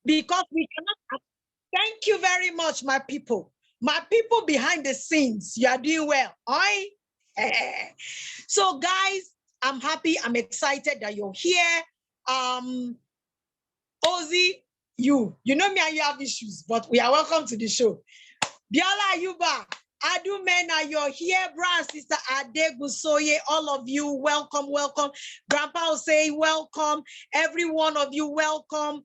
because we cannot. Thank you very much, my people. My people behind the scenes, you are doing well. So, guys, I'm happy. I'm excited that you're here. Ozzy, you know me and you have issues, but we are welcome to the show. Biola Ayuba, Adu Mena, you're here, bro, sister Adegusoye, all of you, welcome. Grandpa will say welcome. Every one of you, welcome.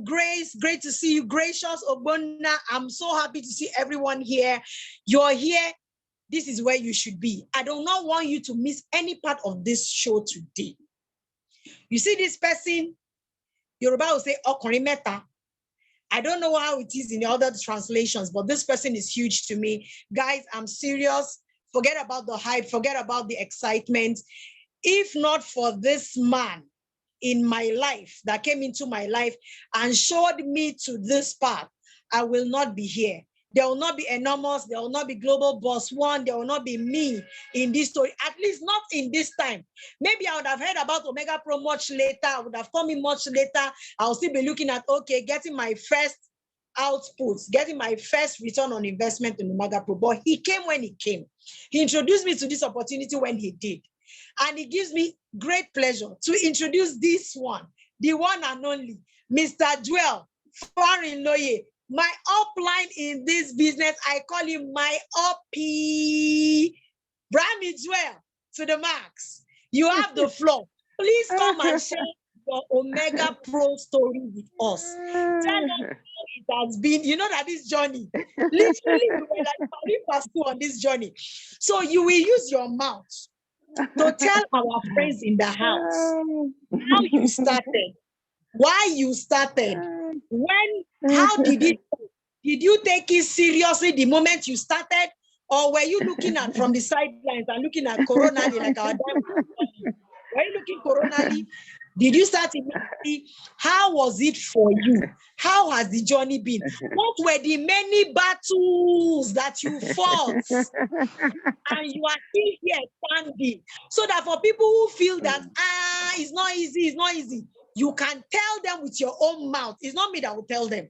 Grace, great to see you. Gracious Obona, I'm so happy to see everyone here. You're here. This is where you should be. I do not want you to miss any part of this show today. You see this person, Yoruba will say, Okunrin meta. I don't know how it is in the other translations, but this person is huge to me. Guys, I'm serious. Forget about the hype. Forget about the excitement. If not for this man in my life that came into my life and showed me to this path, I will not be here. There will not be Enormous. There will not be Global Boss One. There will not be me in this story, at least not in this time. Maybe I would have heard about Omegapro much later. I would have come in much later. I'll still be looking at, okay, getting my first outputs, getting my first return on investment in Omegapro. But he came when he came. He introduced me to this opportunity when he did. And it gives me great pleasure to introduce this one, the one and only, Mr. Joel Farinloye. My upline in this business, I call him my uppy. Brami Joel, to the max. You have the floor. Please come and share your Omegapro story with us. Tell us how it has been. You know that this journey, literally, we were like past on this journey. So you will use your mouth to tell our friends in the house how you started, why you started, how did it? Did you take it seriously the moment you started, or were you looking at from the sidelines and looking at coronally like our dad? Were you looking coronally? Did you start immediately? How was it for you? How has the journey been? What were the many battles that you fought? And you are still here standing. So that for people who feel that, it's not easy, you can tell them with your own mouth. It's not me that will tell them.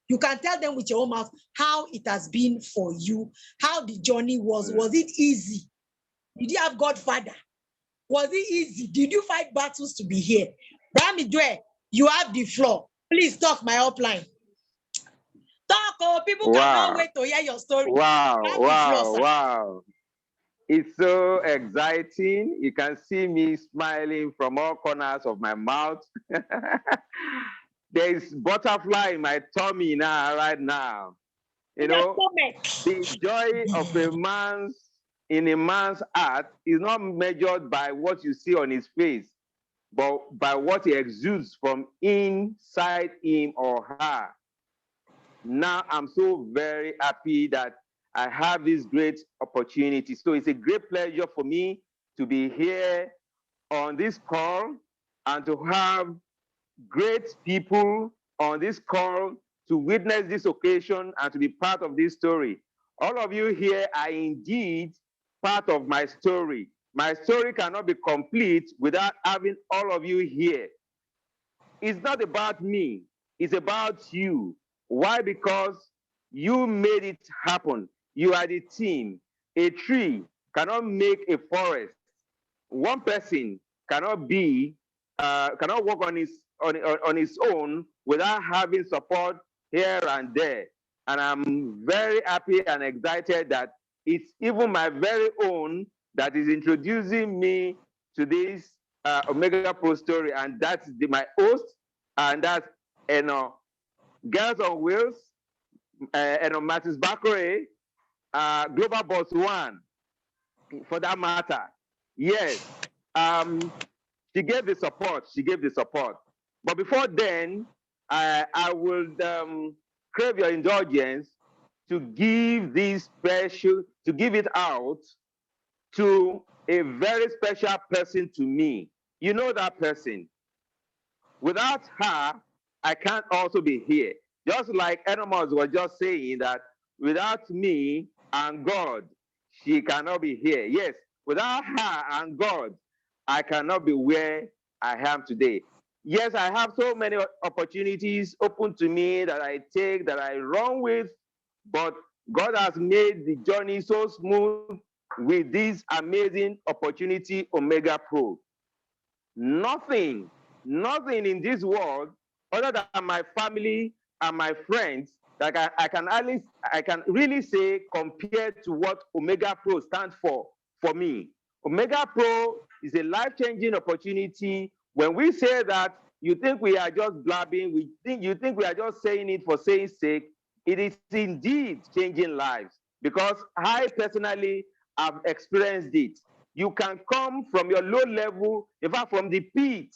You can tell them with your own mouth how it has been for you, how the journey was. Was it easy? Did you have Godfather? Was it easy? Did you fight battles to be here? Brami Dwe, you have the floor. Please talk, my upline. Talk, oh, people cannot wait to hear your story. Wow. It's so exciting. You can see me smiling from all corners of my mouth. There's butterfly in my tummy right now. You know, the joy of a man's heart is not measured by what you see on his face, but by what he exudes from inside him or her. Now I'm so very happy that I have this great opportunity. So it's a great pleasure for me to be here on this call and to have great people on this call to witness this occasion and to be part of this story. All of you here are indeed part of my story. My story cannot be complete without having all of you here. It's not about me, it's about you. Why? Because you made it happen. You are the team. A tree cannot make a forest. One person cannot work on his own without having support here and there. And I'm very happy and excited that it's even my very own that is introducing me to this Omegapro story, and that's my host, and that's Eno Girls on Wheels, Eno Bakare, Global Boss One, for that matter. Yes, she gave the support. But before then, I will crave your indulgence to give it out to a very special person to me. You know that person. Without her, I can't also be here. Just like Enormous was just saying that without me and God, she cannot be here. Yes, without her and God, I cannot be where I am today. Yes, I have so many opportunities open to me that I take, that I run with, but God has made the journey so smooth with this amazing opportunity, Omegapro. Nothing, nothing in this world other than my family and my friends that I can really say compared to what Omegapro stands for me. Omegapro is a life-changing opportunity. When we say that, you think we are just blabbing, you think we are just saying it for saying sake. It is indeed changing lives because I personally have experienced it. You can come from your low level, in fact, from the pit,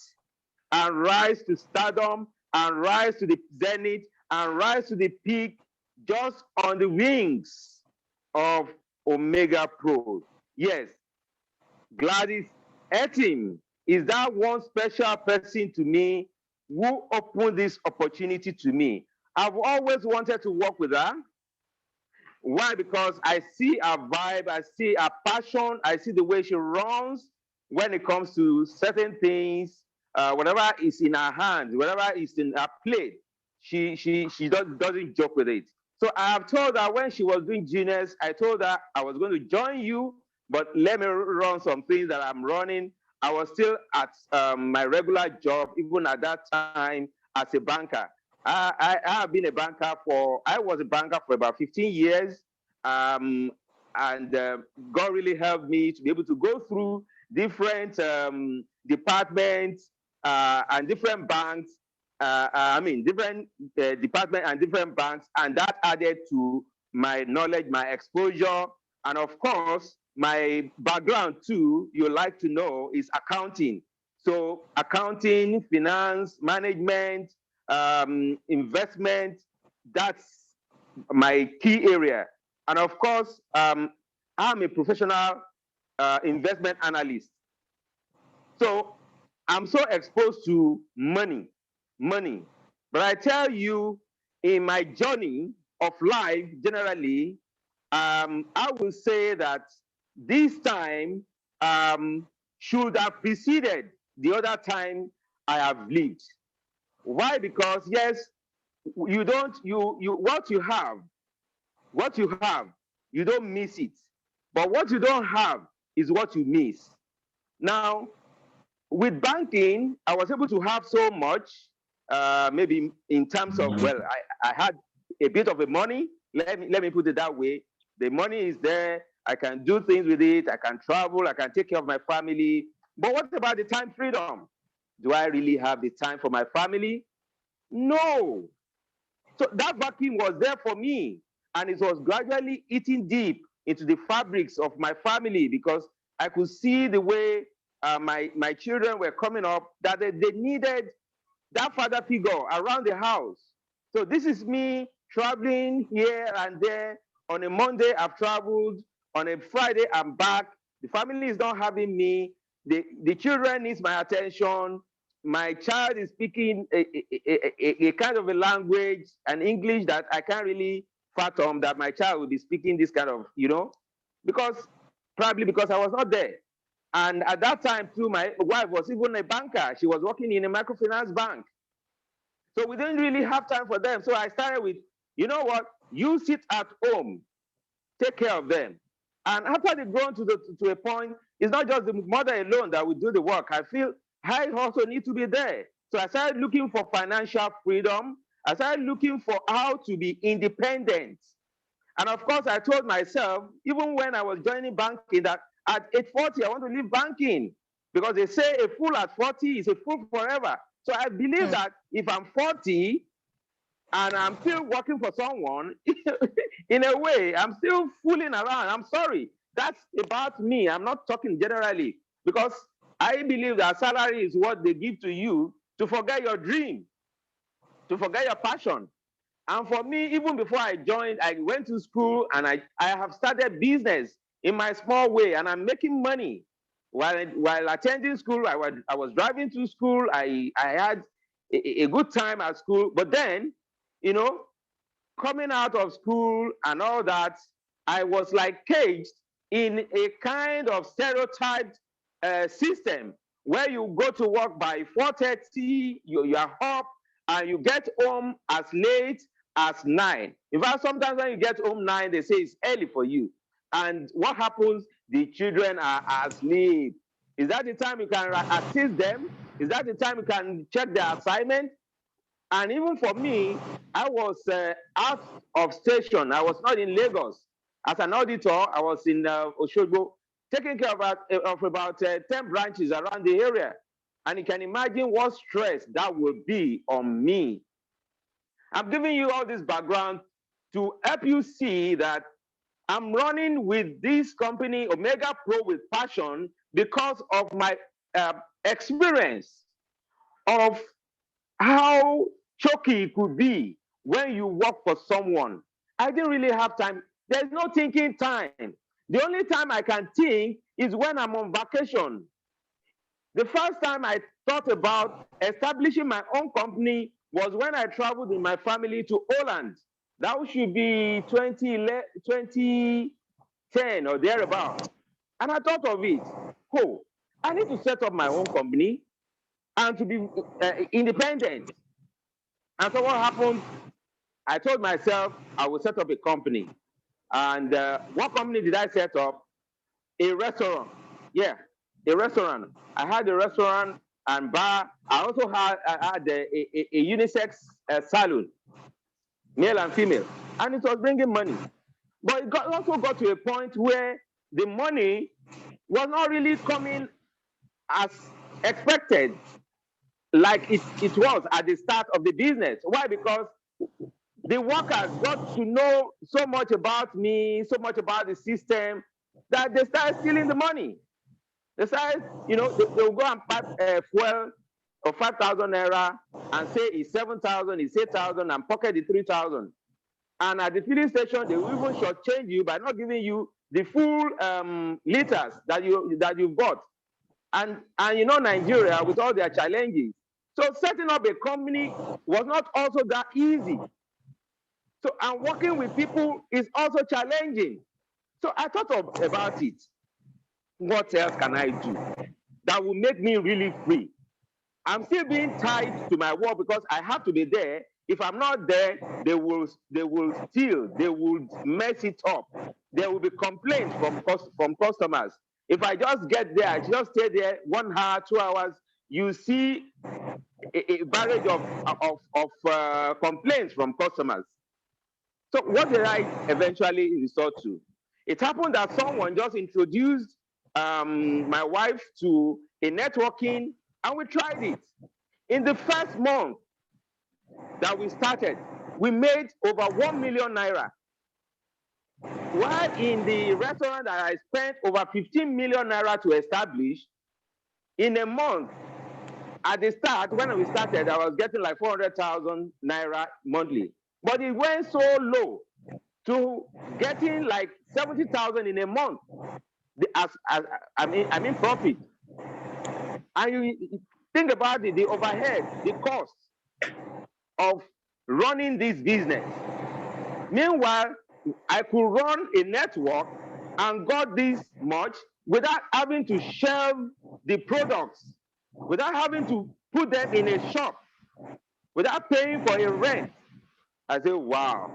and rise to stardom, and rise to the zenith, and rise to the peak just on the wings of Omegapro. Yes, Gladys Etim is that one special person to me who opened this opportunity to me. I've always wanted to work with her. Why? Because I see her vibe, I see her passion, I see the way she runs when it comes to certain things. Whatever is in her hands, whatever is in her plate, doesn't joke with it. So I have told her when she was doing Genius, I told her I was going to join you, but let me run some things that I'm running. I was still at my regular job, even at that time as a banker. I have been a banker I was a banker for about 15 years. Um, and God really helped me to be able to go through different departments and different banks. Different departments and different banks, and that added to my knowledge, my exposure, and of course, my background too. You like to know is accounting. So accounting, finance, management, investment, that's my key area. And of course, I'm a professional investment analyst. So I'm so exposed to money. But I tell you, in my journey of life, generally, I will say that this time should have preceded the other time I have lived. Why? Because yes, you don't you what you have, you don't miss it. But what you don't have is what you miss. Now, with banking, I was able to have so much, maybe in terms of, well, I had a bit of a money. Let me put it that way. The money is there. I can do things with it. I can travel. I can take care of my family. But what about the time freedom? Do I really have the time for my family? No. So that vacuum was there for me, and it was gradually eating deep into the fabrics of my family because I could see the way my children were coming up, that they needed that father figure around the house. So this is me traveling here and there. On a Monday, I've traveled. On a Friday, I'm back. The family is not having me. The children needs my attention. My child is speaking a kind of a language, an English that I can't really fathom that my child will be speaking this kind of, because probably because I was not there. And at that time, too, my wife was even a banker. She was working in a microfinance bank. So we didn't really have time for them. So I started with, you know what? You sit at home, take care of them. And after they've grown to a point, it's not just the mother alone that will do the work. I feel I also need to be there. So I started looking for financial freedom. I started looking for how to be independent. And of course, I told myself, even when I was joining banking, that at age 40, I want to leave banking because they say a fool at 40 is a fool forever. So I believe that if I'm 40 and I'm still working for someone, in a way, I'm still fooling around. I'm sorry. That's about me. I'm not talking generally because I believe that salary is what they give to you to forget your dream, to forget your passion. And for me, even before I joined, I went to school and I have started business in my small way, and I'm making money. While attending school, I was driving to school. I had a good time at school. But then, you know, coming out of school and all that, I was like caged in a kind of stereotyped system where you go to work by 4:30, you are up, and you get home as late as 9. In fact, sometimes when you get home 9, they say it's early for you. And what happens? The children are asleep. Is that the time you can assist them? Is that the time you can check their assignment? And even for me, I was out of station. I was not in Lagos. As an auditor, I was in Oshogbo, taking care of about 10 branches around the area. And you can imagine what stress that would be on me. I'm giving you all this background to help you see that I'm running with this company, Omegapro, with passion because of my experience of how choky it could be when you work for someone. I didn't really have time. There's no thinking time. The only time I can think is when I'm on vacation. The first time I thought about establishing my own company was when I traveled with my family to Holland. That should be 2010 or thereabout. And I thought of it. Oh, I need to set up my own company and to be independent. And so what happened? I told myself I will set up a company. And what company did I set up? A restaurant. Yeah, a restaurant. I had a restaurant and bar. I also had a unisex salon, male and female. And it was bringing money. But it also got to a point where the money was not really coming as expected, like it was at the start of the business. Why? Because the workers got to know so much about me, so much about the system, that they started stealing the money. They started, they'll go and pipe fuel of 5,000 naira and say it's 7,000, it's 8,000, and pocket the 3,000. And at the filling station, they will even shortchange you by not giving you the full liters that you've got. And Nigeria, with all their challenges. So setting up a company was not also that easy. So, and working with people is also challenging. So I thought about it. What else can I do that will make me really free? I'm still being tied to my work because I have to be there. If I'm not there, they will steal, they will mess it up. There will be complaints from customers. If I just get there, I just stay there 1 hour, 2 hours, you see a barrage of complaints from customers. So what did I eventually resort to? It happened that someone just introduced my wife to a networking, and we tried it. In the first month that we started, we made over 1 million naira. While in the restaurant that I spent over 15 million naira to establish, in a month, at the start, when we started, I was getting like 400,000 naira monthly. But it went so low to getting like 70,000 in a month. I mean profit. And you think about it, the overhead, the cost of running this business. Meanwhile, I could run a network and got this much without having to shelve the products, without having to put them in a shop, without paying for a rent. I said, wow,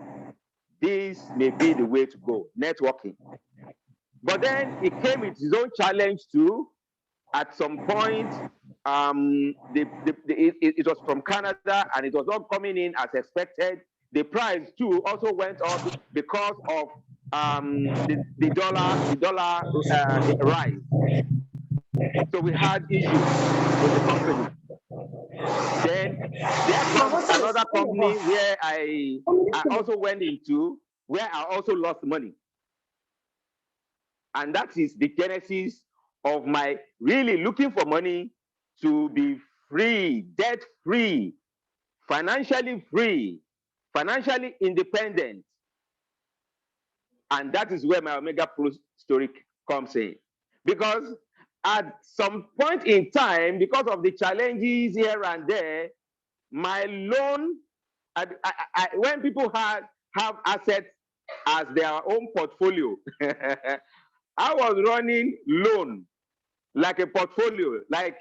this may be the way to go, networking. But then it came with its own challenge too. At some point, it was from Canada and it was not coming in as expected. The price too also went up because of the dollar rise. So we had issues with the company. Then there comes another company where I also went into, where I also lost money. And that is the genesis of my really looking for money to be free, debt-free, financially independent. And that is where my Omegapro story comes in. Because at some point in time, because of the challenges here and there, my loan, when people have assets as their own portfolio, I was running loan like a portfolio, like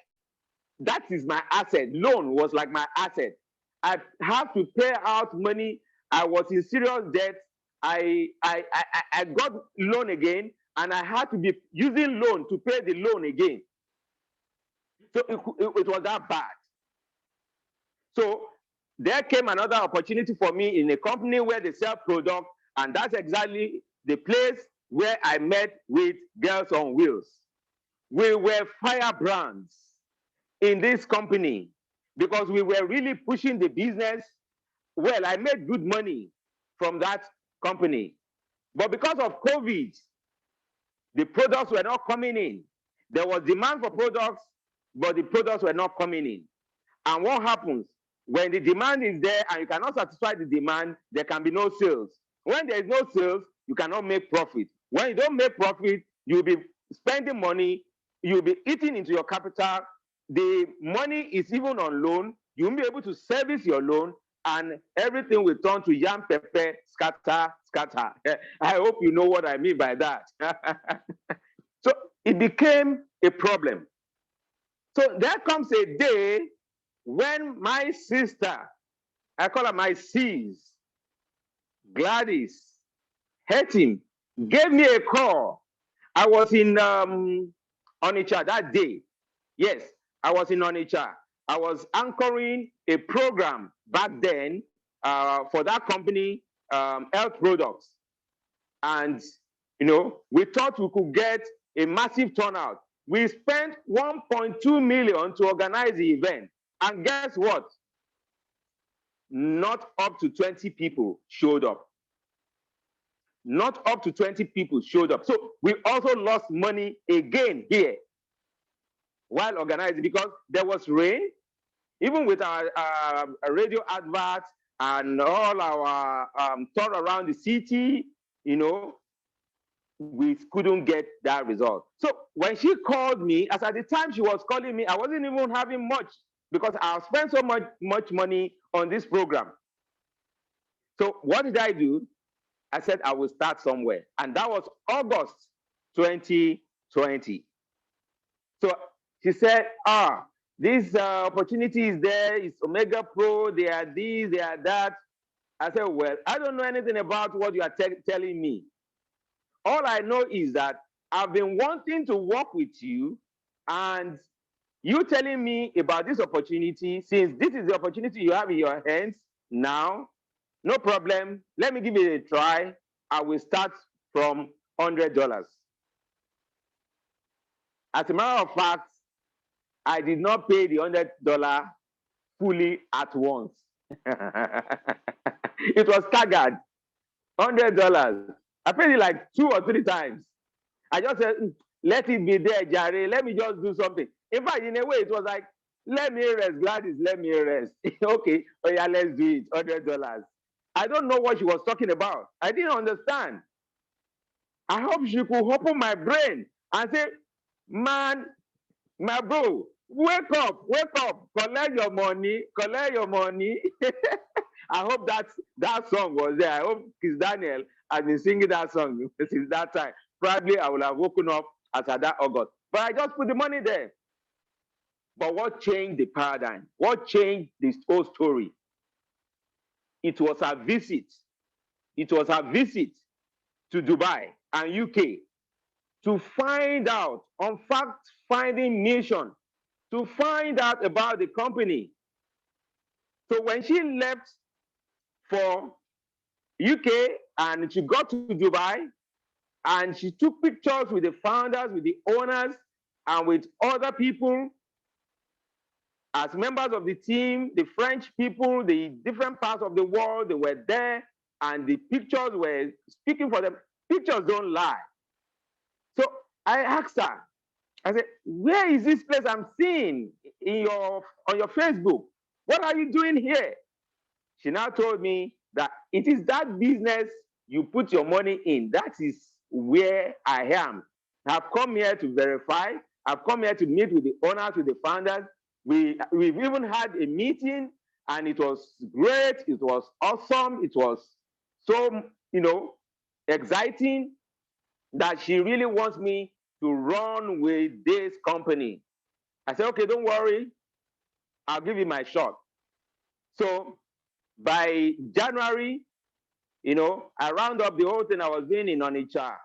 That is my asset. Loan was like my asset. I have to pay out money. I was in serious debt. I got loan again, and I had to be using loan to pay the loan again. So it was that bad. So there came another opportunity for me in a company where they sell products, and that's exactly the place where I met with Girls on Wheels. We were firebrands in this company because we were really pushing the business. Well, I made good money from that company. But because of COVID, the products were not coming in. There was demand for products, but the products were not coming in. And what happens? When the demand is there and you cannot satisfy the demand, there can be no sales. When there is no sales, you cannot make profit. When you don't make profit, you'll be spending money, you'll be eating into your capital. The money is even on loan. You won't be able to service your loan, and everything will turn to yam pepper, scatter, scatter. I hope you know what I mean by that. So it became a problem. So there comes a day when my sister, I call her my sis, Gladys, Hetim, gave me a call. I was in Onitsha that day. Yes, I was in Onitsha. I was anchoring a program back then for that company, Health Products. And, we thought we could get a massive turnout. We spent 1.2 million to organize the event. And guess what? Not up to 20 people showed up. Not up to 20 people showed up. So we also lost money again here while organizing because there was rain. Even with our radio adverts and all our tour around the city, we couldn't get that result. So when she called me, as at the time she was calling me, I wasn't even having much because I spent so much money on this program. So what did I do? I said I will start somewhere. And that was August 2020. So she said, this opportunity is there. It's Omegapro. They are this, they are that. I said, well, I don't know anything about what you are telling me. All I know is that I've been wanting to work with you, and you telling me about this opportunity, since this is the opportunity you have in your hands now, no problem. Let me give it a try. I will start from $100. As a matter of fact, I did not pay the $100 fully at once. It was staggered. $100. I paid it like 2 or 3 times. I just said, let it be there, Jare. Let me just do something. In fact, in a way, it was like, let me rest, Gladys, let me rest. Okay, oh yeah, let's do it, $100. I don't know what she was talking about. I didn't understand. I hope she could open my brain and say, man, my bro, wake up, collect your money. I hope that song was there. I hope Chris Daniel has been singing that song since that time. Probably I would have woken up as at that August. But I just put the money there. But what changed the paradigm? What changed this whole story? It was a visit. It was a visit to Dubai and UK to find out, on fact-finding mission, to find out about the company. So when she left for UK and she got to Dubai, and she took pictures with the founders, with the owners, and with other people as members of the team, the French people, the different parts of the world, they were there, and the pictures were speaking for them. Pictures don't lie. So I asked her, I said, where is this place I'm seeing on your Facebook? What are you doing here? She now told me that it is that business you put your money in. That is where I am. I've come here to verify. I've come here to meet with the owners, with the founders. We've even had a meeting, and it was great. It was awesome. It was so, exciting that she really wants me to run with this company. I said, okay, don't worry. I'll give you my shot. So by January, you know, I round up the whole thing I was doing in Onitsha.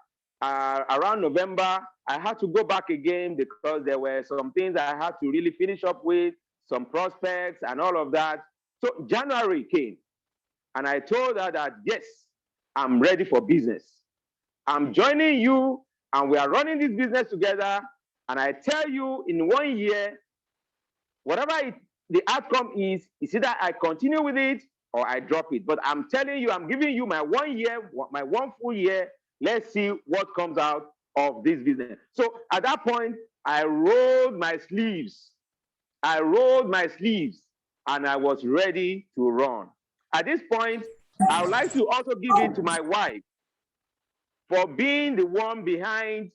Around November, I had to go back again because there were some things I had to really finish up with, some prospects and all of that. So January came, and I told her that, yes, I'm ready for business. I'm joining you, and we are running this business together. And I tell you, in 1 year, whatever the outcome is either I continue with it or I drop it. But I'm telling you, I'm giving you my 1 year, my 1 full year. Let's see what comes out of this business. So at that point, I rolled my sleeves. I rolled my sleeves and I was ready to run. At this point, I would like to also give it to my wife for being the one behind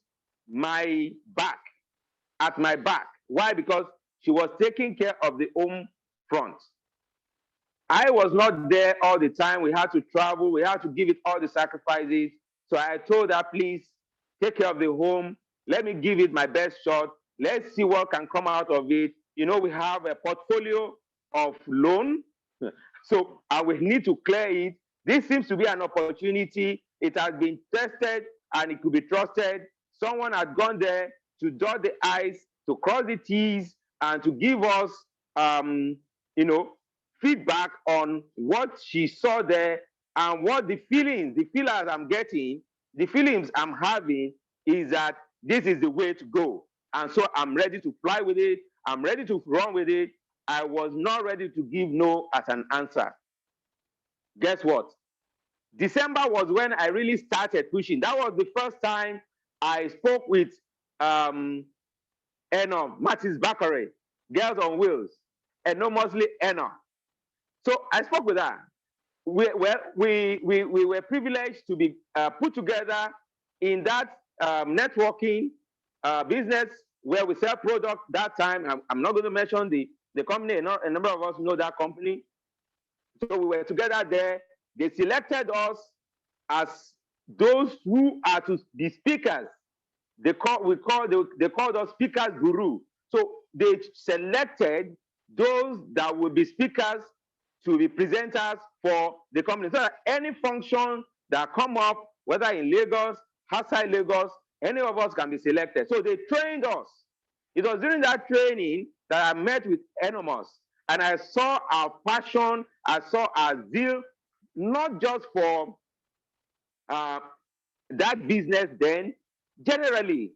my back, at my back. Why? Because she was taking care of the home front. I was not there all the time. We had to travel. We had to give it all the sacrifices. So I told her, please take care of the home. Let me give it my best shot. Let's see what can come out of it. You know, we have a portfolio of loan. So I will need to clear it. This seems to be an opportunity. It has been tested and it could be trusted. Someone had gone there to dot the I's, to cross the T's, and to give us, you know, feedback on what she saw there and what the feelings I'm getting, the feelings I'm having is that this is the way to go. And so I'm ready to fly with it. I'm ready to run with it. I was not ready to give no as an answer. Guess what? December was when I really started pushing. That was the first time I spoke with Eno Bakare, Girls on Wheels, enormously Eno. So I spoke with her. We were privileged to be put together in that networking business where we sell products that time. I'm not going to mention the company. A number of us know that company. So we were together there. They selected us as those who are to be speakers. They called us speakers guru. So they selected those that will be speakers to be presenters for the company. So that any function that come up, whether in Lagos, outside Lagos, any of us can be selected. So they trained us. It was during that training that I met with Enomos, and I saw our passion, I saw our zeal, not just for that business then, generally,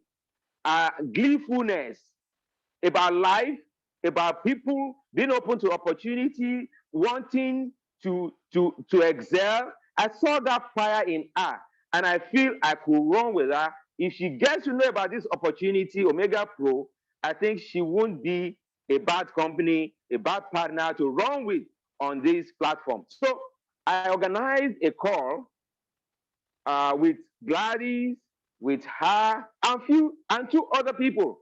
gleefulness about life, about people being open to opportunity, wanting to excel. I saw that fire in her, and I feel I could run with her. If she gets to know about this opportunity, Omegapro, I think she won't be a bad company, a bad partner to run with on this platform. So I organized a call with Gladys, with her, and two other people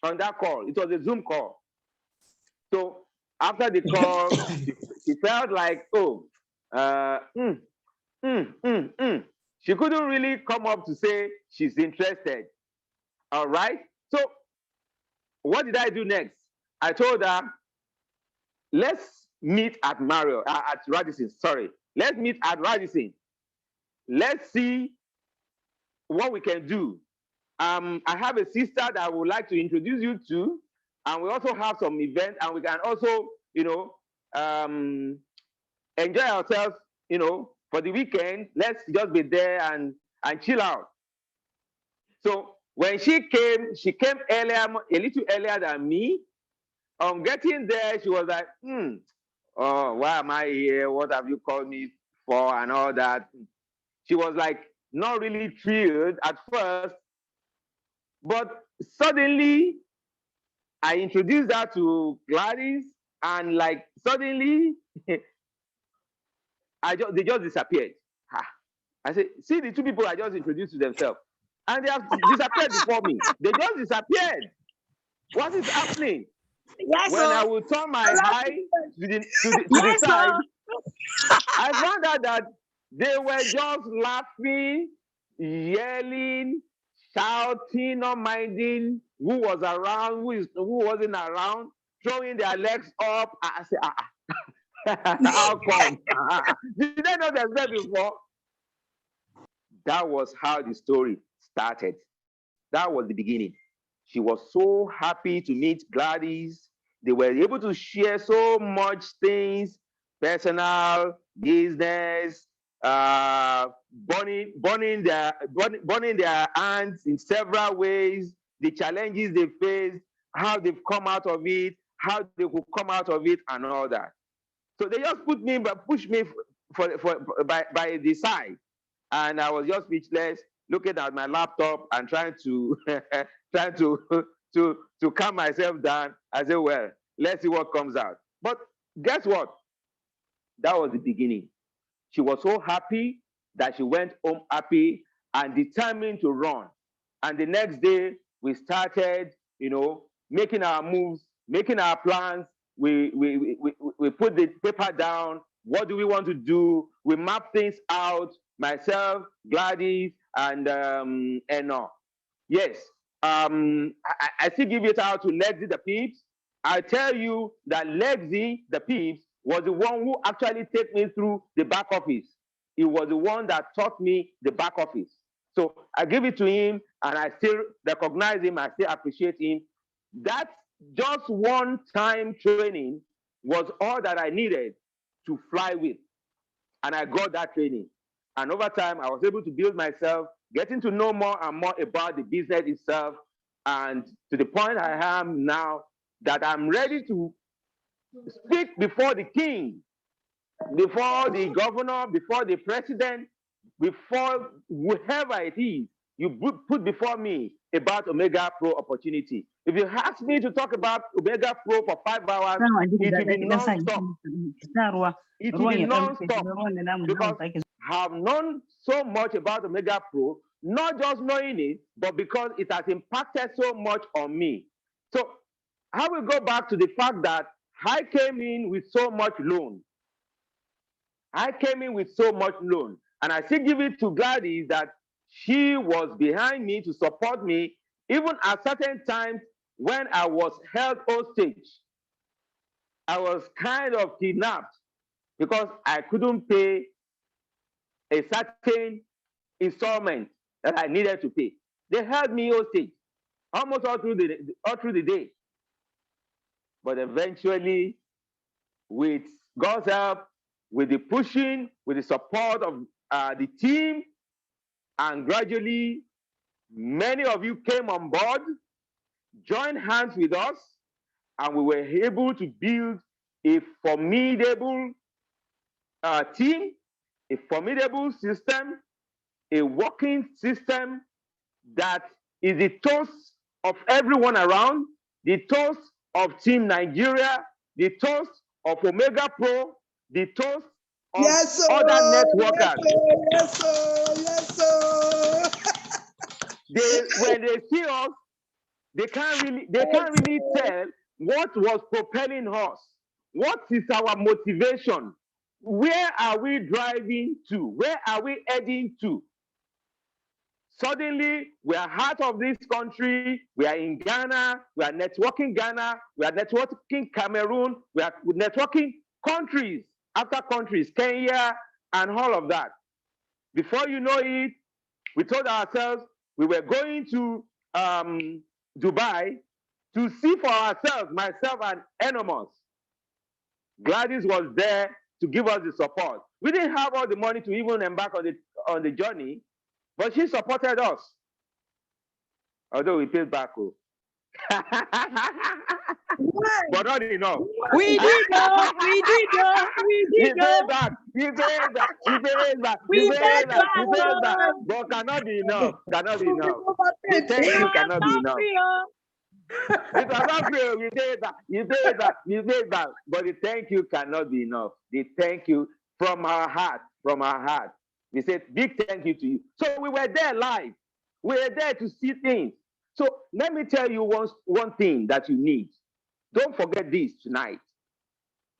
on that call. It was a Zoom call. So after the call, she felt like, she couldn't really come up to say she's interested. All right. So what did I do next? I told her, let's meet at Radisson. Sorry. Let's meet at Radisson. Let's see what we can do. I have a sister that I would like to introduce you to, and we also have some events, and we can also, you know, enjoy ourselves, you know, for the weekend. Let's just be there and chill out. So when she came earlier, a little earlier than me. On getting there, she was like, oh, why am I here? What have you called me for? And all that. She was like, not really thrilled at first, but suddenly I introduced her to Gladys, and like suddenly they just disappeared. I said, see the two people I just introduced to themselves, and they have disappeared before me. They just disappeared. What is happening? Yes, when I would turn my eye to the side, I found out that they were just laughing, yelling, shouting, not minding who was around, who wasn't around, throwing their legs up. I say, how come? Did they know themselves before? That was how the story started. That was the beginning. She was so happy to meet Gladys. They were able to share so much things, personal, business, burning their hands in several ways, the challenges they faced, how they've come out of it, how they could come out of it, and all that. So they just pushed me by the side, and I was just speechless, looking at my laptop and trying to to calm myself down. I said, well, let's see what comes out. But guess what? That was the beginning. She was so happy that she went home happy and determined to run. And the next day, we started, making our moves, making our plans. We put the paper down. What do we want to do? We map things out. Myself, Gladys, and Eno. Yes, I still give it out to Lexi the Peeps. I tell you that Lexi the Peeps was the one who actually took me through the back office. He was the one that taught me the back office. So I give it to him, and I still recognize him. I still appreciate him. That just one-time training was all that I needed to fly with. And I got that training. And over time, I was able to build myself, getting to know more and more about the business itself, and to the point I am now that I'm ready to speak before the king, before the governor, before the president, before whoever it is you put before me about Omegapro opportunity. If you ask me to talk about Omegapro for 5 hours, it will be non-stop. It will be non-stop, because I have known so much about Omegapro, not just knowing it, but because it has impacted so much on me. So I will go back to the fact that I came in with so much loan. I came in with so much loan. And I still give it to Gladys that she was behind me to support me, even at certain times when I was held hostage. I was kind of kidnapped because I couldn't pay a certain installment that I needed to pay. They held me hostage almost all through the day. But eventually, with God's help, with the pushing, with the support of the team, and gradually, many of you came on board, joined hands with us, and we were able to build a formidable team, a formidable system, a working system that is the toast of everyone around, the toast of Team Nigeria, the toast of Omegapro, the toast of other networkers. Yes, sir. When they see us, they can't really tell what was propelling us. What is our motivation? Where are we driving to? Where are we heading to? Suddenly, we are out of this country. We are in Ghana. We are networking Ghana. We are networking Cameroon. We are networking countries after countries, Kenya, and all of that. Before you know it, we told ourselves we were going to Dubai to see for ourselves, myself and Enomos. Gladys was there to give us the support. We didn't have all the money to even embark on the journey, but she supported us. Although we paid back. But not enough. We did that. We did that. We did that. You paid back. But cannot be enough. Cannot be enough. The thank you cannot be enough. It was not free. You paid back. But the thank you cannot be enough. The thank you from our heart. We said big thank you to you. So we were there live. We were there to see things. So let me tell you one thing that you need. Don't forget this tonight.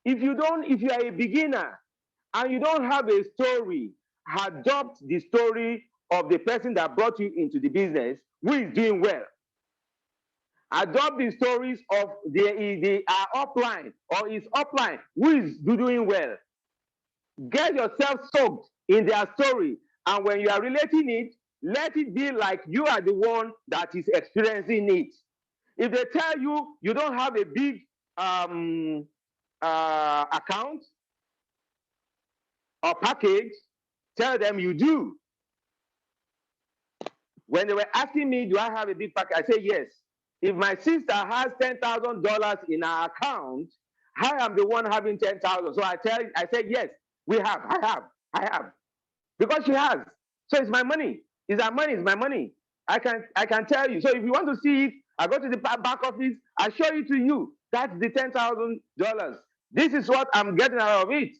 If you are a beginner and you don't have a story, adopt the story of the person that brought you into the business who is doing well. Adopt the stories of the upline or is upline who is doing well. Get yourself soaked in their story, and when you are relating it, let it be like you are the one that is experiencing it. If they tell you you don't have a big account or package, tell them you do. When they were asking me, do I have a big package? I say yes. If my sister has $10,000 in her account, I am the one having 10,000. So I say yes, we have, I have, because she has. So it's my money. It's our money. It's my money. I can tell you. So if you want to see it, I go to the back office. I show it to you. That's the $10,000. This is what I'm getting out of it.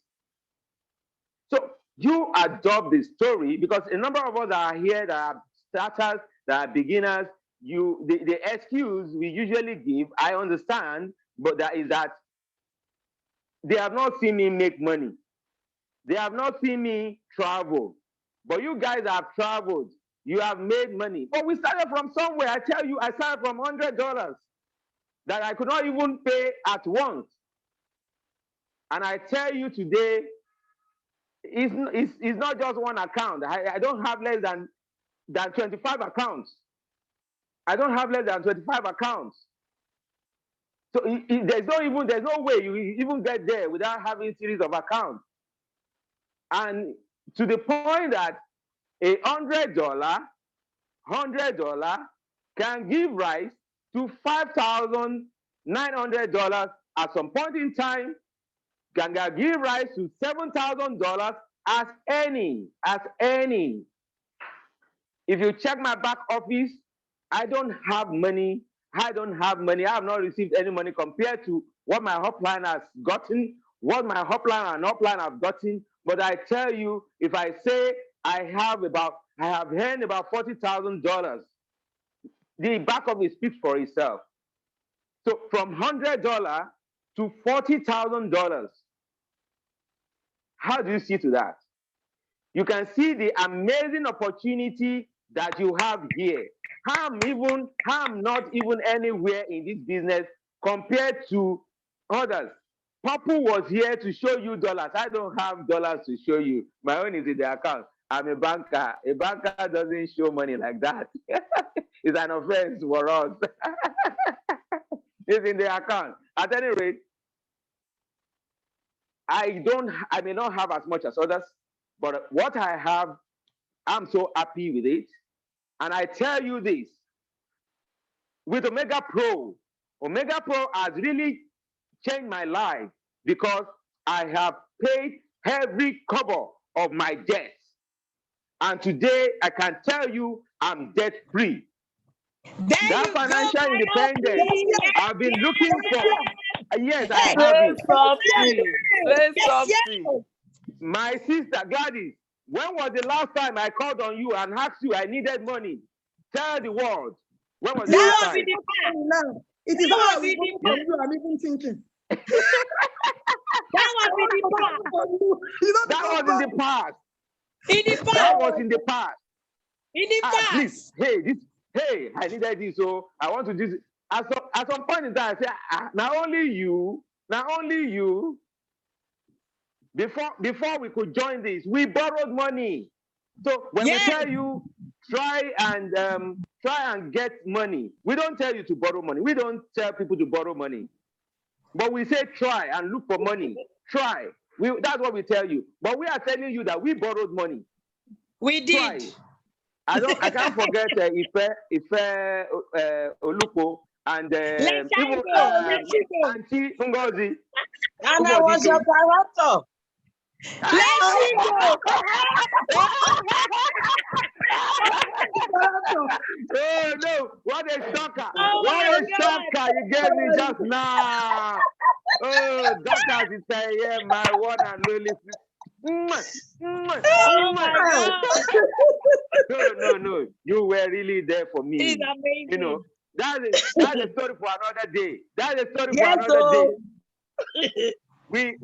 So you adopt the story, because a number of us are here that are starters, that are beginners. The excuse we usually give, I understand, but that is that they have not seen me make money. They have not seen me travel. But you guys have traveled. You have made money. But we started from somewhere. I tell you, I started from $100 that I could not even pay at once. And I tell you today, it's not just one account. I don't have less than 25 accounts. I don't have less than 25 accounts. So there's no way you even get there without having a series of accounts. And to the point that $100 can give rise to $5,900 at some point in time, can give rise to $7,000 as any. If you check my back office, I don't have money. I have not received any money compared to what my upline has gotten, what my upline and upline have gotten. But I tell you, if I say I have earned about $40,000, the back office speaks for itself. So from $100 to $40,000, how do you see to that? You can see the amazing opportunity that you have here. I'm not even anywhere in this business compared to others. Papu was here to show you dollars. I don't have dollars to show you. My own is in the account. I'm a banker. A banker doesn't show money like that. It's an offense for us. It's in the account. At any rate, I may not have as much as others, but what I have, I'm so happy with it. And I tell you this, with Omegapro has really changed my life, because I have paid every cover of my debts. And today I can tell you I'm debt free. That financial independence I've been looking for. Yes, I have it. My sister Gladys, when was the last time I called on you and asked you I needed money? Tell the world. When was the last time? It is all we I'm even thinking. That was in the past. That was in the past. Please, hey, I needed this, so I want to do this. At some point in time, I said, not only you. Before we could join this, we borrowed money. So when we tell you try and get money, we don't tell you to borrow money. We don't tell people to borrow money. But we say try and look for money. Try. That's what we tell you. But we are telling you that we borrowed money. We did. Try. I can't forget Ife Olupo and even Auntie Ngozi. And I was your director. Let's go. Oh no, what a shocker. What a shocker you gave me just now. Oh, Doctor is saying, yeah, my one and only. No. You were really there for me. It's amazing. You know, that's a story for another day. That's a story for another day. She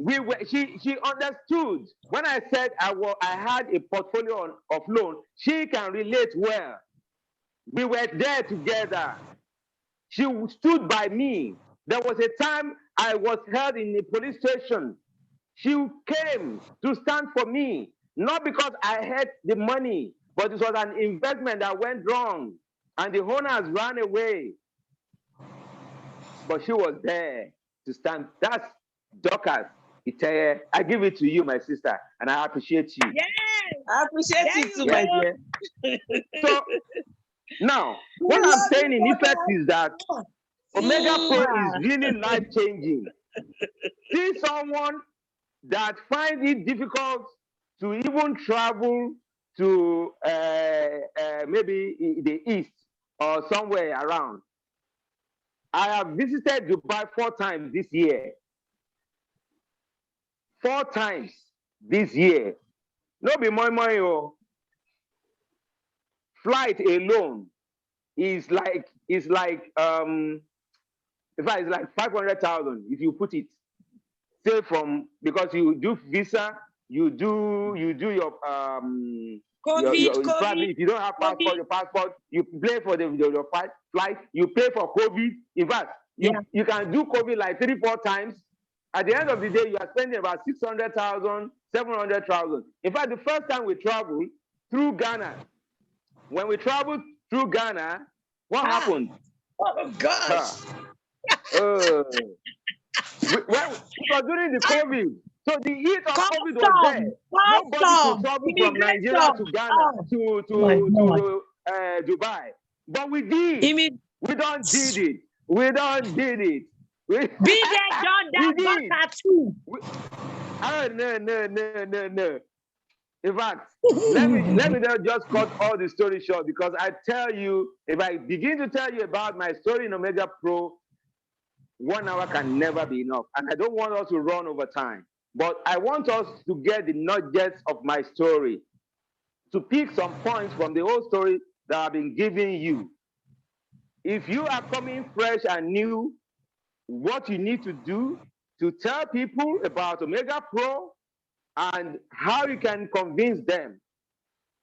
understood when I said I had a portfolio of loan. She can relate well. We were there together. She stood by me. There was a time I was held in a police station. She came to stand for me, not because I had the money, but it was an investment that went wrong, and the owners ran away. But she was there to stand. That's Dorcas. I give it to you, my sister, and I appreciate you. Yes, I appreciate you too, my dear. So now, what I'm saying in effect is that Omegapro is really life-changing. See someone that finds it difficult to even travel to maybe the east or somewhere around. I have visited Dubai 4 times this year. 4 times this year. No be more money. Flight alone is like in fact it's like 500,000 if you put it. Say from, because you do visa, you do your COVID. probably if you don't have passport, your passport, you pay for your flight, you pay for COVID. In fact, you can do COVID like 3-4 times. At the end of the day, you are spending about 600,000, 700,000. In fact, the first time we traveled through Ghana, when we traveled through Ghana, what happened? Oh gosh. It was during the COVID. So the heat of COVID was there. Nobody could travel from Nigeria to Ghana to Dubai. But we did. We don't did it. We don't did it. Be there, John. That's too. No. In fact, let me just cut all the story short, because I tell you, if I begin to tell you about my story in Omegapro, 1 hour can never be enough. And I don't want us to run over time. But I want us to get the nuggets of my story, to pick some points from the whole story that I've been giving you. If you are coming fresh and new, what you need to do to tell people about Omegapro and how you can convince them.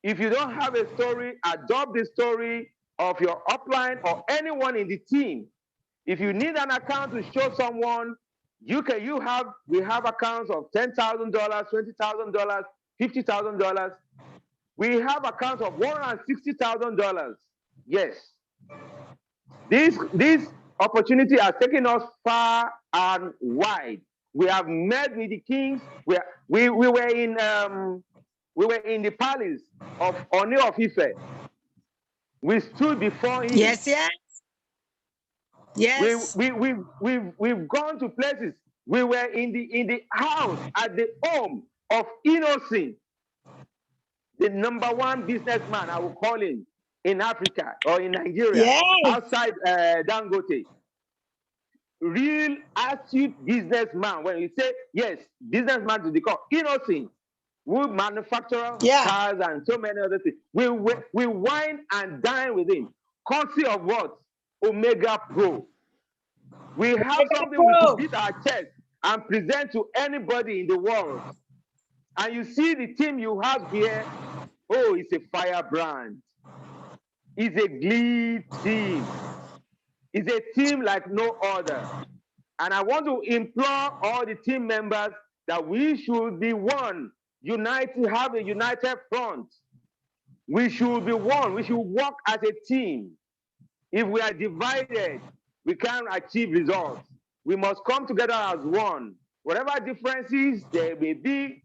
If you don't have a story, adopt the story of your upline or anyone in the team. If you need an account to show someone, we have accounts of $10,000, $20,000, $50,000. We have accounts of $160,000. Yes. This opportunity has taken us far and wide. We have met with the kings. We were in the palace of Eno of Ife. We stood before him. Yes. We've gone to places. We were in the house at the home of Innocent, the #1 businessman, I will call him, in Africa or in Nigeria, outside Dangote. Real astute businessman. When you say yes, businessman to the core, Innocent, who manufacture cars and so many other things. We wine and dine with him. Courtesy of what? Omegapro. We have something we can beat our chest and present to anybody in the world. And you see the team you have here, it's a firebrand. It's a GLEE team. It's a team like no other. And I want to implore all the team members that we should be one, united, have a united front. We should be one. We should work as a team. If we are divided, we can't achieve results. We must come together as one. Whatever differences there may be,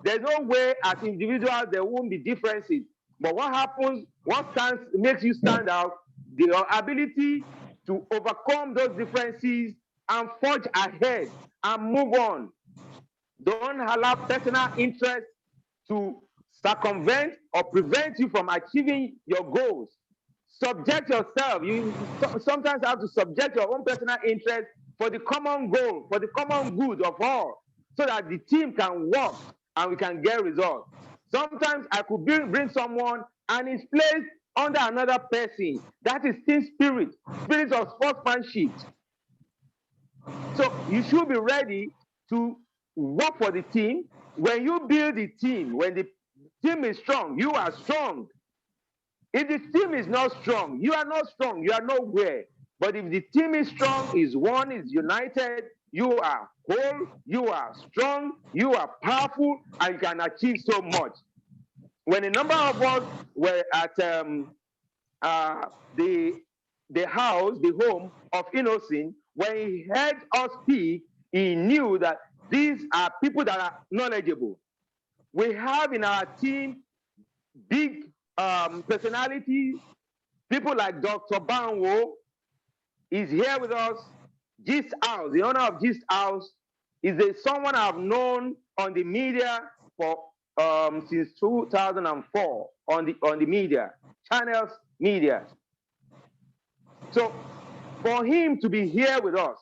there's no way as individuals there won't be differences. But what happens, makes you stand out, the ability to overcome those differences and forge ahead and move on. Don't allow personal interest to circumvent or prevent you from achieving your goals. Subject yourself. You sometimes have to subject your own personal interest for the common goal, for the common good of all, so that the team can work and we can get results. Sometimes I could bring someone and it's placed under another person. That is team spirit of sportsmanship. So you should be ready to work for the team. When you build the team, when the team is strong, you are strong. If the team is not strong, you are not strong. You are nowhere. But if the team is strong, is one, is united, you are whole, you are strong, you are powerful, and you can achieve so much. When a number of us were at the house, the home of Innocent, when he heard us speak, he knew that these are people that are knowledgeable. We have in our team big personalities, people like Dr. Banwo is here with us. Gist House, the owner of Gist House, is someone I've known on the media for since 2004 on the media channels media. So for him to be here with us,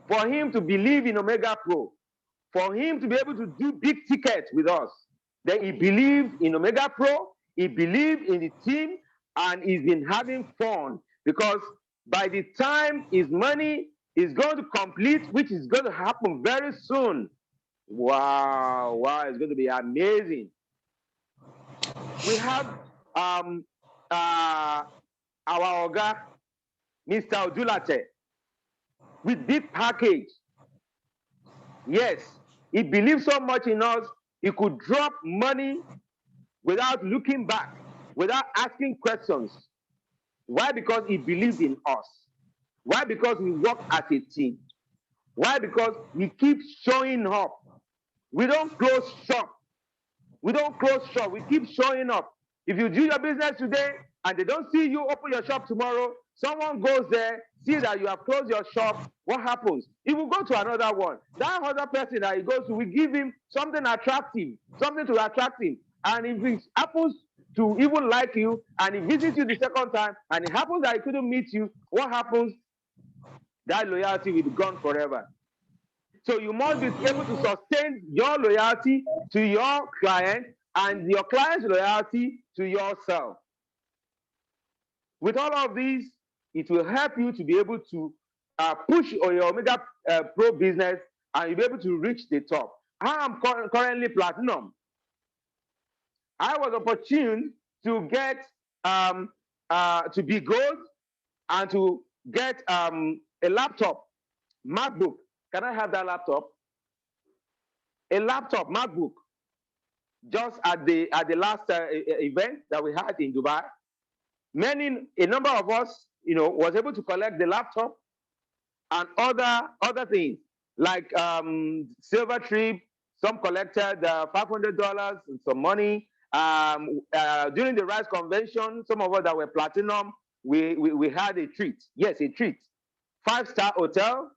for him to believe in Omegapro, for him to be able to do big tickets with us, then he believed in Omegapro, he believed in the team, and he's been having fun, because by the time his money is going to complete, which is going to happen very soon, wow, it's going to be amazing. We have our Oga, Mr. Odulate, with big package. Yes, he believes so much in us, he could drop money without looking back, without asking questions. Why? Because he believes in us. Why? Because we work as a team. Why? Because we keep showing up. We don't close shop. We don't close shop. We keep showing up. If you do your business today and they don't see you open your shop tomorrow, someone goes there, see that you have closed your shop, what happens? He will go to another one. That other person that he goes to, we give him something attractive, something to attract him. And if it happens to even like you, and he visits you the second time, and it happens that he couldn't meet you, what happens? That loyalty will be gone forever. So you must be able to sustain your loyalty to your client and your client's loyalty to yourself. With all of these, it will help you to be able to push on your Omega Pro business, and you'll be able to reach the top. I am currently platinum. I was opportune to get to be gold and to get a laptop, MacBook. Can I have that laptop? A laptop, MacBook. Just at the last event that we had in Dubai, a number of us, was able to collect the laptop and other things like Silver Trybe. Some collected $500 and some money. During the Rise Convention, some of us that were platinum, we had a treat. Yes, a treat. 5-star hotel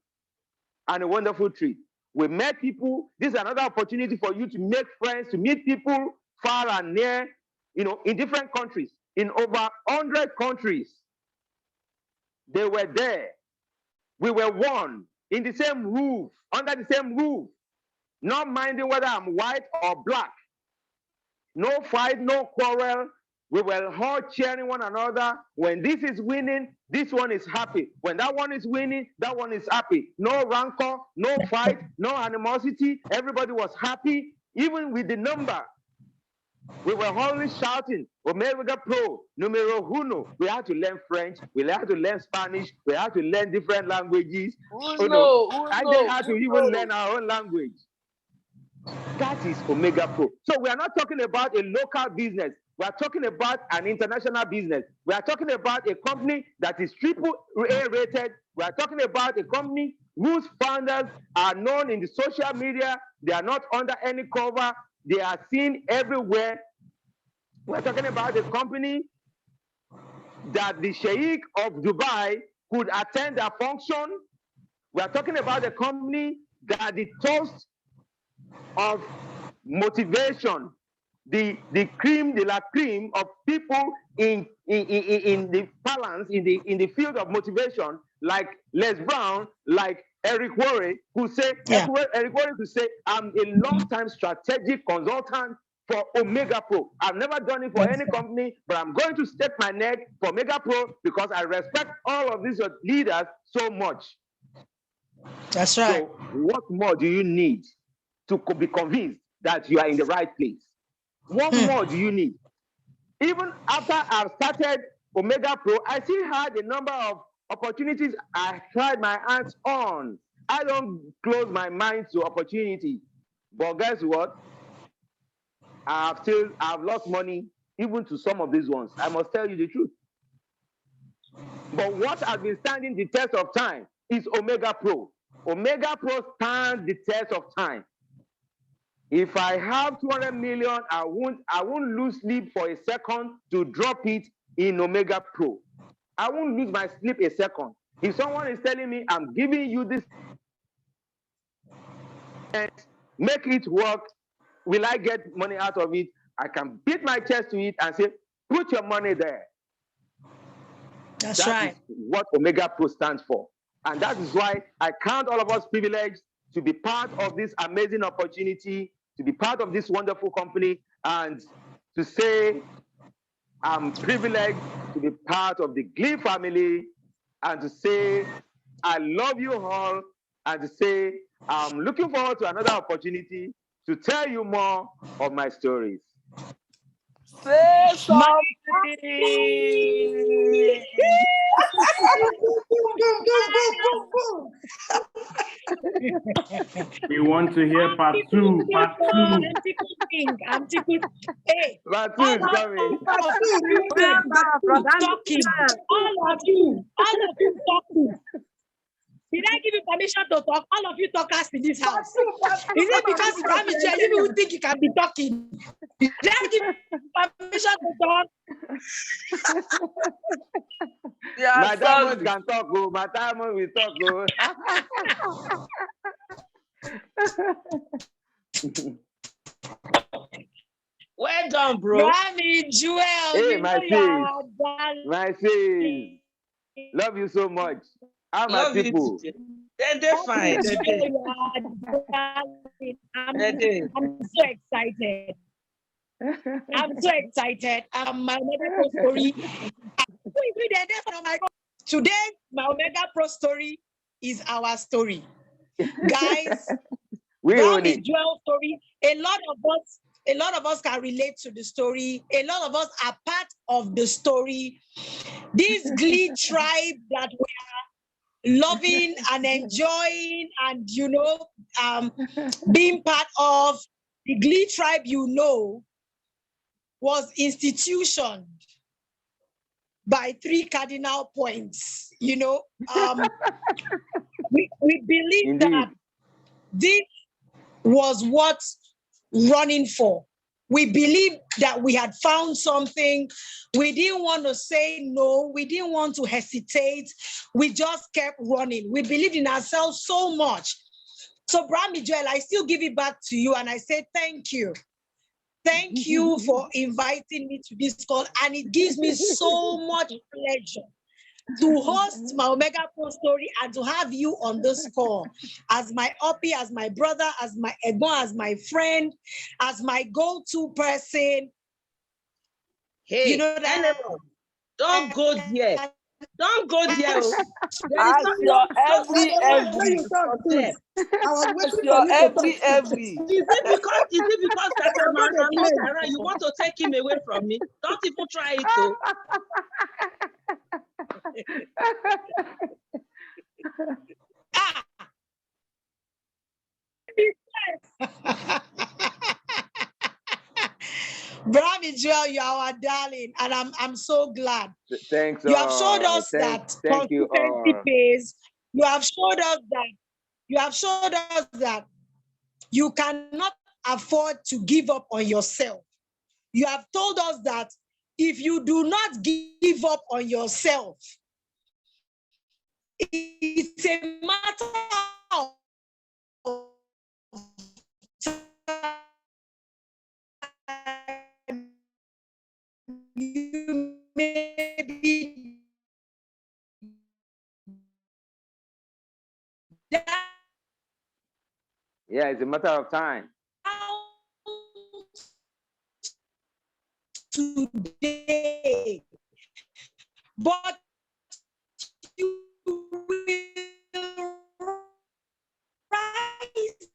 and a wonderful treat. We met people. This is another opportunity for you to make friends, to meet people far and near, in different countries, in over 100 countries. They were there. We were one, in the same roof, under the same roof, not minding whether I'm white or black. No fight, no quarrel. We were all cheering one another. When this is winning, this one is happy. When that one is winning, that one is happy. No rancor, no fight, no animosity. Everybody was happy, even with the number. We were always shouting, Omegapro, numero uno. We had to learn French. We had to learn Spanish. We had to learn different languages. I didn't have to even learn our own language. That is Omegapro. So we are not talking about a local business. We are talking about an international business. We are talking about a company that is AAA rated. We are talking about a company whose founders are known in the social media. They are not under any cover. They are seen everywhere. We are talking about a company that the Sheikh of Dubai could attend a function. We are talking about a company that the toast of motivation, the cream de la cream of people in the balance, in the field of motivation, like Les Brown, like Eric Worre, who say, Eric Worre could say, I'm a long-time strategic consultant for Omegapro. I've never done it for any company, but I'm going to stake my neck for Omegapro because I respect all of these leaders so much. That's right. So what more do you need to be convinced that you are in the right place? What more do you need? Even after I've started Omegapro, I still had a number of Opportunities I tried my hands on. I don't close my mind to opportunity. But guess what? I've lost money even to some of these ones. I must tell you the truth. But what has been standing the test of time is Omegapro. Omegapro stands the test of time. If I have 200 million, I won't lose sleep for a second to drop it in Omegapro. I won't lose my sleep a second. If someone is telling me I'm giving you this, make it work, will I get money out of it? I can beat my chest to it and say, put your money there. That's right. That is what Omegapro stands for. And that is why I count all of us privileged to be part of this amazing opportunity, to be part of this wonderful company, and to say I'm privileged to be part of the GLEE family, and to say I love you all, and to say I'm looking forward to another opportunity to tell you more of my stories. Say something. We want to hear part two. Part two. I'm tickled. Hey, Part two is coming. Talking. All of you talking. Did I give you permission to talk? All of you talkers in this house. Is it because I'm a you people think you can be talking? Did I give you permission to talk? Yeah, My diamonds can talk, go. My diamond will talk, go. Well done, bro. Grammy, Joel, Hey, my sis. My sis. Love you so much. How my people? They're fine. I'm so excited. I'm so excited. My Omegapro story. Today, my Omegapro story is our story. Guys, we own it. Joel's story. A lot of us can relate to the story. A lot of us are part of the story. This GLEE tribe that we are loving and enjoying and, being part of, the GLEE tribe, was institutioned by 3 cardinal points. We believe Indeed. that this was what running for. We believe that we had found something. We didn't want to say no. We didn't want to hesitate. We just kept running. We believed in ourselves so much. So, Brami Joel, I still give it back to you and I say thank you. Thank you for inviting me to this call. And it gives me so much pleasure to host my Omegapro story and to have you on this call as my uppy, as my brother, as my Egbon, as my friend, as my go-to person. Hey, don't go there. Don't go there. Every. Is it because that I'm not around? You want to take him away from me? Don't even try it, though. Brami Joel, you are our darling, and I'm so glad. Thanks. You have showed us that consistency pays. You have showed us that you cannot afford to give up on yourself. You have told us that if you do not give up on yourself, it's a matter of you may be down. Yeah, it's a matter of time. Today, but you will rise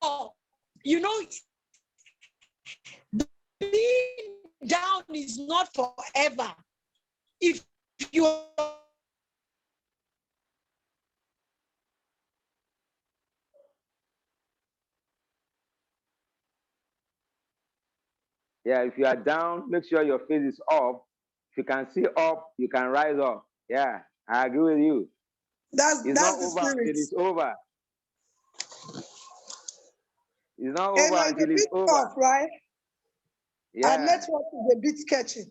up. Being down is not forever. If you Yeah, if you are down, make sure your face is up. If you can see up, you can rise up. Yeah, I agree with you. that's It's not the over spirit. until it's over. It's not And over it's a until it's bit over. tough, right? Our Yeah. network is a bit sketchy.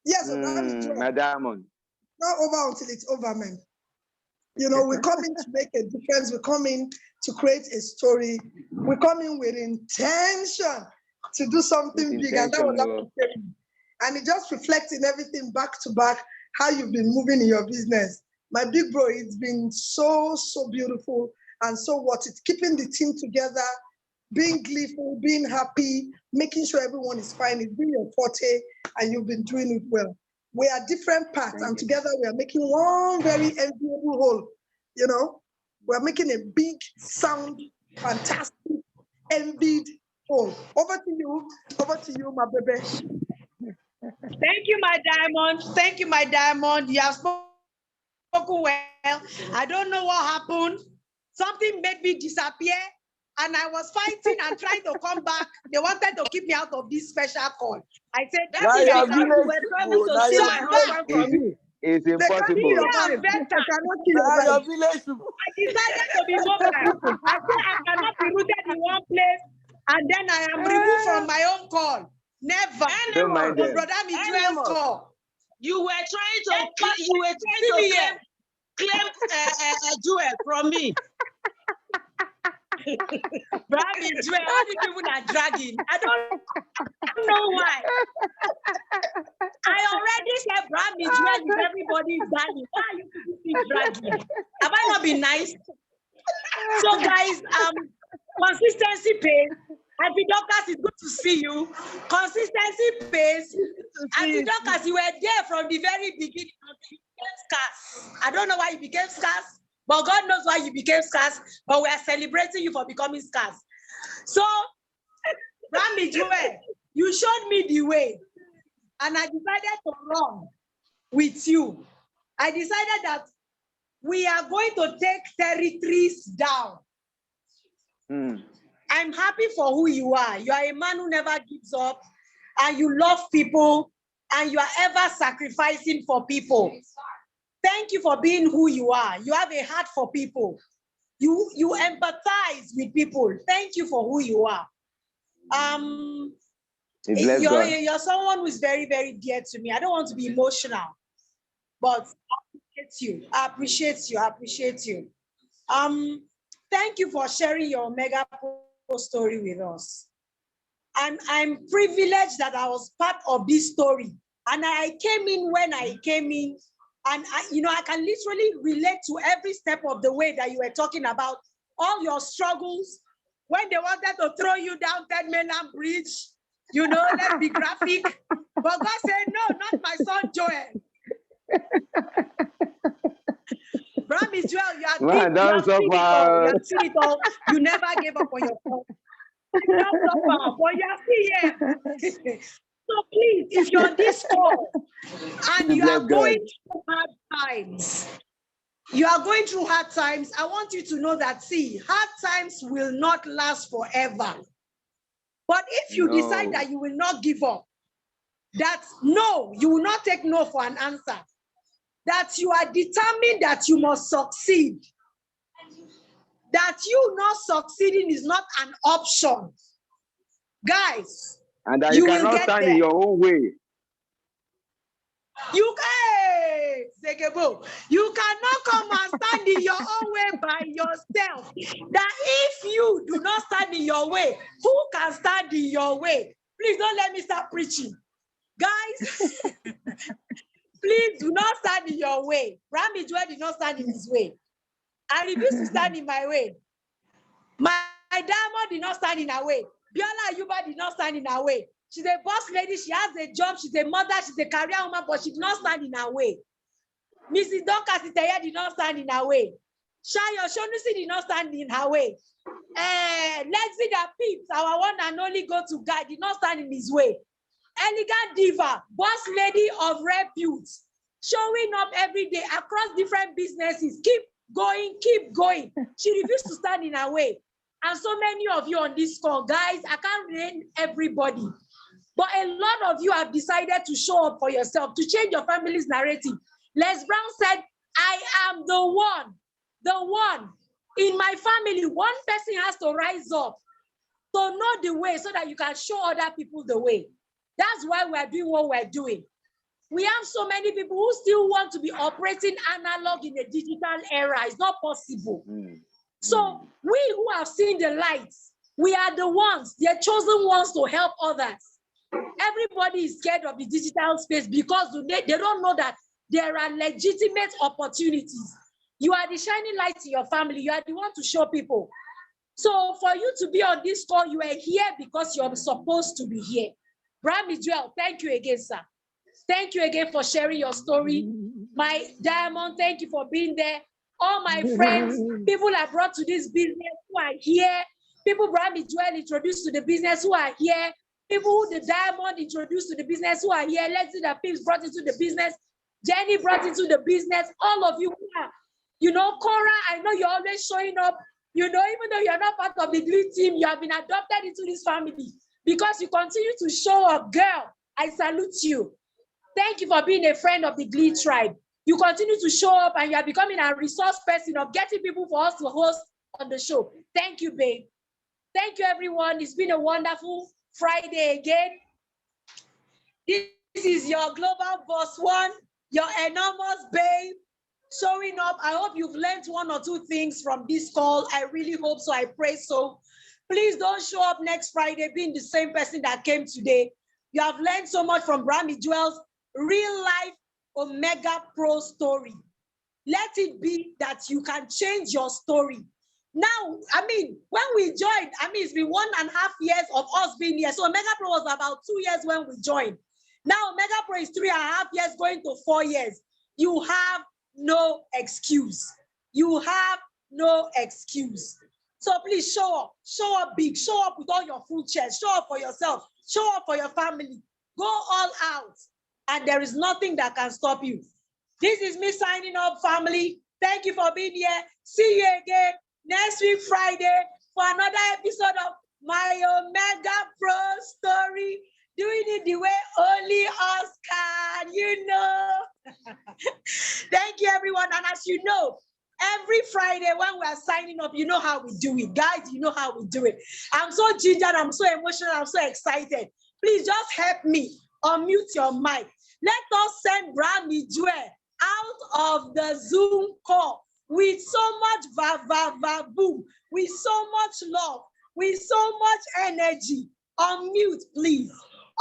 Yes, My diamond. not over until it's over, man. You know, we come in to make a difference. We come in to create a story. We come in with intention to do something big, and that was actually, and it just reflects in everything back to back how you've been moving in your business. My big bro, it's been so beautiful and so what it's keeping the team together, being gleeful, being happy, making sure everyone is fine. It's been your forte, and you've been doing it well. We are different parts, and together we are making one very enviable whole. You know, we're making a big, sound, fantastic, envied whole. Over to you, my baby. Thank you, my diamond. Thank you, my diamond. You have spoken well. I don't know what happened. Something made me disappear, and I was fighting and trying to come back. They wanted to keep me out of this special call. I said, That is because you were trying to steal my husband from me. It's impossible. I decided to be mobile. I said I cannot be rooted in one place, and then I am removed from my own call. Never. Don't mind them. Brother Mijuel's call. You were trying to claim Joel from me. Brother Joel, all the people are dragging. I don't know why. I already said Brother Joel is everybody's darling. Why are you people dragging? Have I not been nice? So guys, consistency pays. Auntie Dorcas, it's good to see you. Consistency pays. Auntie Dorcas, you were there from the very beginning until you became scarce. I don't know why you became scarce, but God knows why you became scarce. But we are celebrating you for becoming scarce. So, Rami Joel, you showed me the way, and I decided to run with you. I decided that we are going to take territories down. I'm happy for who you are. You are a man who never gives up, and you love people, and you are ever sacrificing for people. Thank you for being who you are. You have a heart for people. You empathize with people. Thank you for who you are. You're someone who is very, very dear to me. I don't want to be emotional, but I appreciate you. Thank you for sharing your Omegapro story with us. I'm privileged that I was part of this story, and I came in when I came in, and I can literally relate to every step of the way that you were talking about all your struggles when they wanted to throw you down 10 Mainland Bridge. Let's be graphic, but God said no, not my son Joel. Brahmi Joel, you have seen it all. You never gave up on your phone. But you are still here. So please, if you're on this call and you are going through hard times, I want you to know that, hard times will not last forever. But if you decide that you will not give up, that no, you will not take no for an answer, that you are determined that you must succeed, that you not succeeding is not an option, guys, and that you cannot stand in your own way. You cannot come and stand in your own way by yourself. That if you do not stand in your way, who can stand in your way? Please don't let me start preaching. Guys, please do not stand in your way. Rami Joel did not stand in his way. I refuse to stand in my way. My diamond did not stand in her way. Biola Ayuba did not stand in her way. She's a boss lady. She has a job. She's a mother. She's a career woman, but she did not stand in her way. Mrs. Dorcas did not stand in her way. Shayo Shonusi did not stand in her way. Lexi the Pips, our one and only go-to guy, did not stand in his way. Elegant diva, boss lady of repute. showing up every day across different businesses. Keep going, keep going. She refused to stand in her way. And so many of you on this call, guys, I can't name everybody, but a lot of you have decided to show up for yourself, to change your family's narrative. Les Brown said, I am the one. In my family, one person has to rise up to know the way so that you can show other people the way. That's why we're doing what we're doing. We have so many people who still want to be operating analog in a digital era. It's not possible. So we who have seen the lights, we are the ones, the chosen ones to help others. Everybody is scared of the digital space because they don't know that there are legitimate opportunities. You are the shining light in your family. You are the one to show people. So for you to be on this call, you are here because you're supposed to be here. Brami Joel, thank you again, sir. Thank you again for sharing your story. My Diamond, thank you for being there. All my friends, people I brought to this business who are here, people Brami Joel introduced to the business who are here, people who the Diamond introduced to the business who are here, let's see that Pips brought into the business, Jenny brought into the business, all of you who are, Cora, I know you're always showing up, even though you're not part of the GLEE team, you have been adopted into this family because you continue to show up. Girl, I salute you. Thank you for being a friend of the GLEE Tribe. You continue to show up and you are becoming a resource person of getting people for us to host on the show. Thank you, babe. Thank you, everyone. It's been a wonderful Friday again. This is your Global Boss One, your enormous babe, showing up. I hope you've learned one or two things from this call. I really hope so. I pray so. Please don't show up next Friday being the same person that came today. You have learned so much from Brami Joel's real life Omegapro story. Let it be that you can change your story. Now, when we joined, it's been 1.5 years of us being here. So Omegapro was about 2 years when we joined. Now Omegapro is 3.5 years going to 4 years. You have no excuse. You have no excuse. So please show up big, show up with all your full chest, show up for yourself, show up for your family, go all out, and there is nothing that can stop you. This is me signing up, family. Thank you for being here. See you again next week, Friday, for another episode of my Omegapro story, doing it the way only us can, Thank you, everyone. And as you know, every Friday when we are signing up, you know how we do it. Guys, you know how we do it. I'm so gingered, I'm so emotional, I'm so excited. Please just help me unmute your mic. Let us send Brami Joel out of the Zoom call with so much boom, with so much love, with so much energy. Unmute, please.